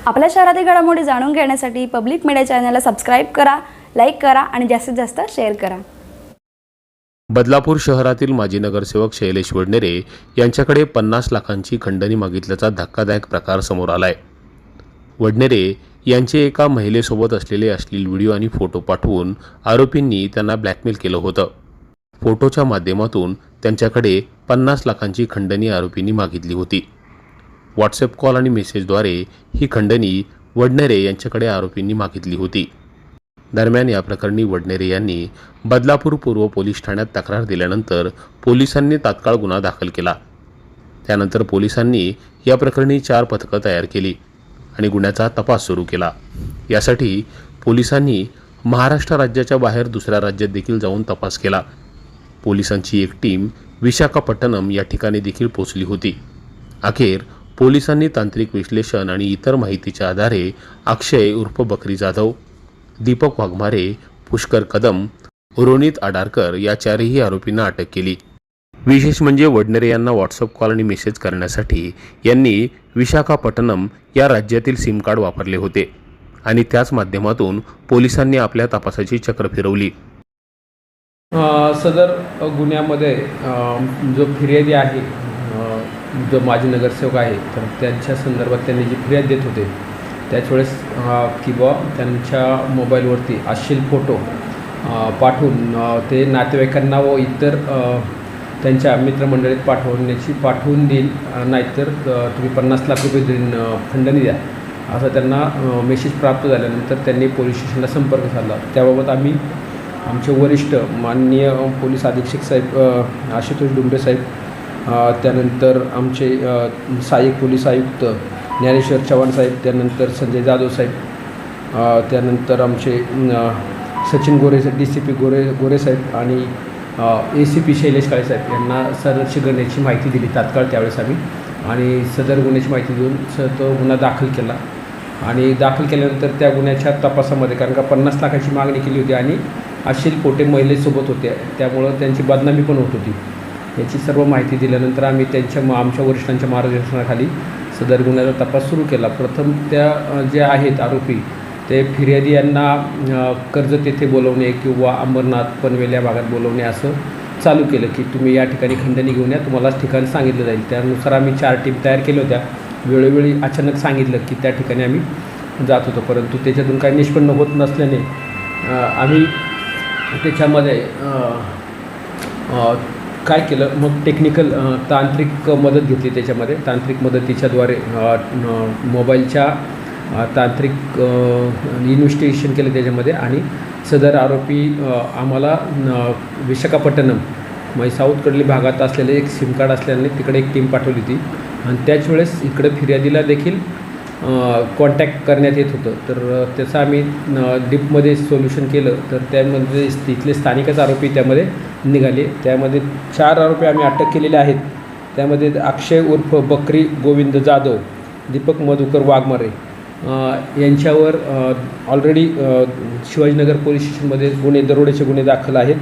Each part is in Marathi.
आपल्या शहरातील घडामोडी जाणून घेण्यासाठी पब्लिक मीडिया चॅनलला सबस्क्राईब करा, लाईक करा आणि जास्तीत जास्त शेअर करा। बदलापूर शहरातील माजी नगरसेवक शैलेश वडनेरे यांच्याकडे 50 लाखांची खंडणी मागितल्याचा धक्कादायक प्रकार समोर आलाय। वडनेरे यांचे एका महिलेसोबत असलेले अश्लील व्हिडिओ आणि फोटो पाठवून आरोपींनी त्यांना ब्लॅकमेल केलं होतं। फोटोच्या माध्यमातून त्यांच्याकडे 50 लाखांची खंडणी आरोपींनी मागितली होती। व्हॉट्सअप कॉल आणि मेसेजद्वारे ही खंडणी वडनेरे यांच्याकडे आरोपींनी मागितली होती। दरम्यान या प्रकरणी वडनेरे यांनी बदलापूर पूर्व पोलीस ठाण्यात तक्रार दिल्यानंतर पोलिसांनी तात्काळ गुन्हा दाखल केला। त्यानंतर पोलिसांनी या प्रकरणी 4 पथकं तयार केली आणि गुन्ह्याचा तपास सुरू केला। यासाठी पोलिसांनी महाराष्ट्र राज्याच्या बाहेर दुसऱ्या राज्यात देखील जाऊन तपास केला। पोलिसांची एक टीम विशाखापट्टणम या ठिकाणी देखील पोहोचली होती। अखेर पोलिसांनी तांत्रिक विश्लेषण आणि इतर माहितीच्या आधारे अक्षय उर्फ बकरी जाधव, दीपक वाघमारे, पुष्कर कदम, रोनित आडारकर या 4ही आरोपींना अटक केली। विशेष म्हणजे वडनेरे यांना व्हॉट्सअप कॉल आणि मेसेज करण्यासाठी यांनी विशाखापट्टणम या राज्यातील सिम कार्ड वापरले होते आणि त्याच माध्यमातून पोलिसांनी आपल्या तपासाची चक्र फिरवली। सदर गुन्ह्यामध्ये जो फिर्यादी आहे, जो माजी नगरसेवक आहे, तर त्यांच्या संदर्भात त्यांनी जी फिर्याद देत होते त्याच वेळेस किंवा त्यांच्या मोबाईलवरती अश्लील फोटो पाठवून ते नातेवाईकांना व इतर त्यांच्या मित्रमंडळीत पाठवून देईल, नाहीतर तुम्ही 50 लाख रुपये देऊन खंडणी द्या, असं त्यांना मेसेज प्राप्त झाल्यानंतर त्यांनी पोलीस स्टेशनला संपर्क साधला। त्याबाबत आम्ही आमचे वरिष्ठ माननीय पोलीस अधीक्षक साहेब आशुतोष डुंबरे साहेब, त्यानंतर आमचे सहाय्यक पोलीस आयुक्त ज्ञानेश्वर चव्हाण साहेब, त्यानंतर संजय जाधव साहेब, त्यानंतर आमचे सचिन गोरे DCP गोरे साहेब आणि ACP शैलेश काळे साहेब यांना सदरची गुन्ह्याची माहिती दिली तात्काळ त्यावेळेस आम्ही, आणि सदर गुन्ह्याची माहिती देऊन तो गुन्हा दाखल केला। आणि दाखल केल्यानंतर त्या गुन्ह्याच्या तपासामध्ये, कारण का 50 लाखाची मागणी केली होती आणि अश्लील फोटे महिलेसोबत होते, त्यामुळं त्यांची बदनामी पण होत होती, याची सर्व माहिती दिल्यानंतर आम्ही आमच्या वरिष्ठांच्या मार्गदर्शनाखाली सदर गुन्ह्याचा तपास सुरू केला। प्रथम त्या जे आहेत आरोपी ते फिर्यादी यांना कर्जत येथे बोलवणे किंवा अंबरनाथ पनवेल या भागात बोलवणे असं चालू केलं की तुम्ही या ठिकाणी खंडणी घेऊन या, तुम्हाला ठिकाण सांगितलं जाईल। त्यानुसार आम्ही 4 टीम तयार केल्या होत्या। वेळोवेळी अचानक सांगितलं की त्या ठिकाणी आम्ही जात होतो, परंतु त्याच्यातून काही निष्पन्न होत नसल्याने आम्ही त्याच्यामध्ये काय केलं, मग टेक्निकल तांत्रिक मदत घेतली। त्याच्यामध्ये तांत्रिक मदतीच्याद्वारे मोबाईलच्या तांत्रिक इन्व्हेस्टिगेशन केलं त्याच्यामध्ये, आणि सदर आरोपी आम्हाला विशाखापट्टणम म्हणजे साऊथकडली भागात असलेले एक सिम कार्ड असल्याने तिकडे एक टीम पाठवली होती, आणि त्याच वेळेस इकडे फिर्यादीला देखील कॉन्टॅक्ट करण्यात येत होतं। तर त्याचं आम्ही डीपमध्ये सोल्युशन केलं, तर त्यामध्ये तिथले स्थानिकच आरोपी त्यामध्ये निघाले। त्यामध्ये 4 आरोपी आम्ही अटक केलेले आहेत। त्यामध्ये अक्षय उर्फ बकरी गोविंद जाधव, दीपक मधुकर वाघमारे यांच्यावर ऑलरेडी शिवाजीनगर पोलीस स्टेशनमध्ये दरोड्याचे गुन्हे दाखल आहेत,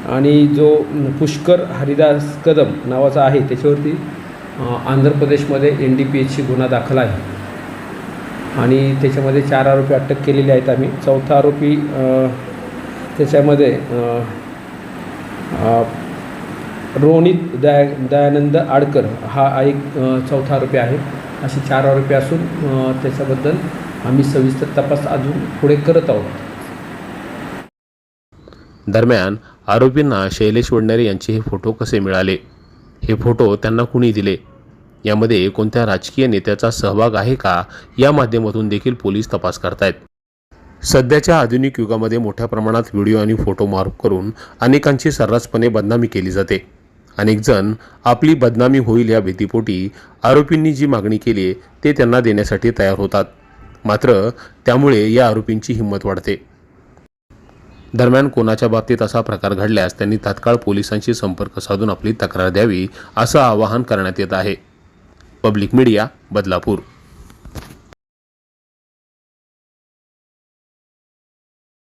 आणि जो पुष्कर हरिदास कदम नावाचा आहे त्याच्यावरती आंध्र प्रदेशमध्ये NDPSची गुन्हा दाखल आहे, आणि त्याच्यामध्ये 4 आरोपी अटक केलेले आहेत आम्ही। 4था आरोपी त्याच्यामध्ये रोनित दयानंद आडकर हा एक 4था आरोपी आहे। असे 4 आरोपी असून त्याच्याबद्दल आम्ही सविस्तर तपास अजून पुढे करत आहोत। दरम्यान आरोपींना शैलेश वडनेरे यांचे हे फोटो कसे मिळाले, हे फोटो त्यांना कुणी दिले, यामध्ये कोणत्या राजकीय नेत्याचा सहभाग आहे का, या माध्यमातून देखील पोलीस तपास करतायत। सध्याच्या आधुनिक युगामध्ये मोठ्या प्रमाणात व्हिडिओ आणि फोटो मारून करून अनेकांची सर्रासपणे बदनामी केली जाते। अनेक जण आपली बदनामी होईल या भीतीपोटी आरोपींनी जी मागणी केली ते त्यांना देण्यासाठी तयार होतात, मात्र त्यामुळे या आरोपींची हिंमत वाढते। दरम्यान कोणाच्या बाबतीत असा प्रकार घडल्यास त्यांनी तात्काळ पोलिसांशी संपर्क साधून आपली तक्रार द्यावी, असं आवाहन करण्यात येत आहे। Public media, Badlapur.